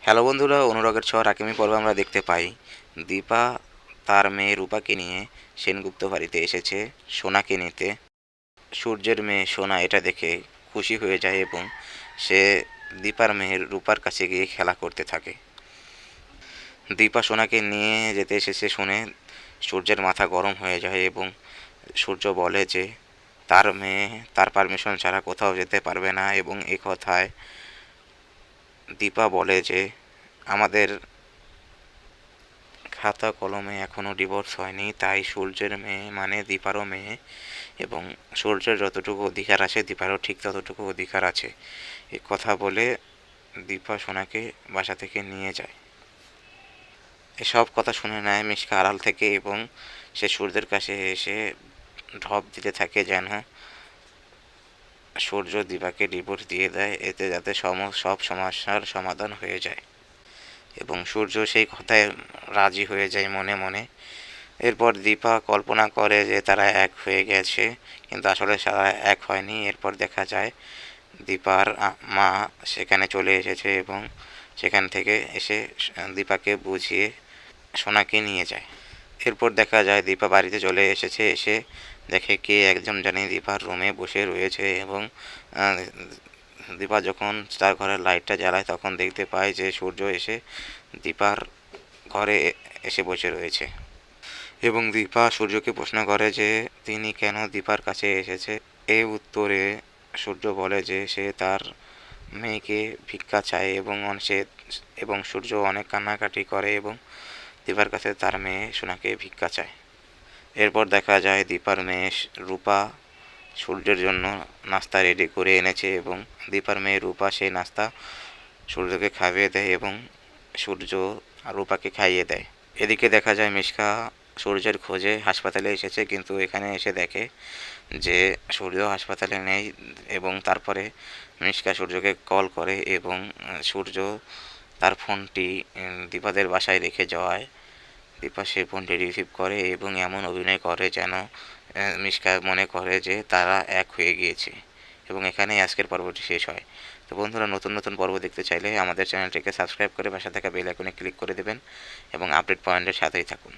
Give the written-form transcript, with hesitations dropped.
Hello বন্ধুরা, অনুরাগের ছোঁয়ার আগামী পর্বে আমরা দেখতে পাই দীপা তার মেয়ে রূপাকে নিয়ে সেনগুপ্ত বাড়িতে এসেছে সোনাকে নিতে। সূর্যের মেয়ে সোনা এটা দেখে খুশি হয়ে যায় এবং সে দীপার মেয়ের রূপার কাছে গিয়ে খেলা করতে থাকে। দীপা সোনাকে নিয়ে যেতে এসেছে শুনে সূর্যের মাথা গরম হয়ে যায় এবং সূর্য বলে যে তার মেয়ে তার পারমিশন ছাড়া কোথাও যেতে পারবে না। এবং এ কথায় দীপা বলে যে আমাদের খাতা কলমে এখনও ডিভোর্স হয়নি, তাই সূর্যের মেয়ে মানে দীপারও মেয়ে, এবং সূর্যের যতটুকু অধিকার আছে দীপারও ঠিক ততটুকু অধিকার আছে। এ কথা বলে দীপা সোনাকে বাসা থেকে নিয়ে যায়। এসব কথা শুনে নেয় মিশকা আড়াল থেকে এবং সে সূর্যের কাছে এসে ঢপ দিতে থাকে যেন সূর্য দীপাকে ডিভোর্স দিয়ে দেয়, এতে যাতে সব সমস্যার সমাধান হয়ে যায়। এবং সূর্য সেই কথায় রাজি হয়ে যায় মনে মনে। এরপর দীপা কল্পনা করে যে তারা এক হয়ে গেছে, কিন্তু আসলে তারা এক হয়নি। এরপর দেখা যায় দীপার মা সেখানে চলে এসেছে এবং সেখান থেকে এসে দীপাকে বুঝিয়ে সোনাকে নিয়ে যায়। এরপর দেখা যায় দীপা বাড়িতে চলে এসেছে, এসে দেখে কে একজন জানি দীপার রুমে বসে রয়েছে এবং দীপা যখন তার ঘরের লাইটটা জ্বালায় তখন দেখতে পায় যে সূর্য এসে দীপার ঘরে এসে বসে রয়েছে। এবং দীপা সূর্যকে প্রশ্ন করে যে তিনি কেন দীপার কাছে এসেছে। এ উত্তরে সূর্য বলে যে সে তার মেয়েকে ভিক্ষা চায় এবং সূর্য অনেক কান্নাকাটি করে এবং দীপার কাছে তার মেয়ে সোনাকে ভিক্ষা চায়। এরপর দেখা যায় দীপার মেয়ে রূপা সূর্যের জন্য নাস্তা রেডি করে এনেছে এবং দীপার মেয়ে রূপা সেই নাস্তা সূর্যকে খাইয়ে দেয় এবং সূর্য রূপাকে খাইয়ে দেয়। এদিকে দেখা যায় মিশকা সূর্যের খোঁজে হাসপাতালে এসেছে, কিন্তু এখানে এসে দেখে যে সূর্য হাসপাতালে নেই। এবং তারপরে মিশকা সূর্যকে কল করে এবং সূর্য তার ফোনটি দীপাদের বাসায় রেখে যাওয়ায় দীপা সেই ফোনটি রিসিভ করে এবং এমন অভিনয় করে যেন মিশকা মনে করে যে তারা এক হয়ে গিয়েছে। এবং এখানেই আজকের পর্বটি শেষ হয়। তো বন্ধুরা, নতুন নতুন পর্ব দেখতে চাইলে আমাদের চ্যানেলটিকে সাবস্ক্রাইব করে পাশে থাকা বেল আইকনে ক্লিক করে দেবেন এবং আপডেট পয়েন্টের সাথেই থাকুন।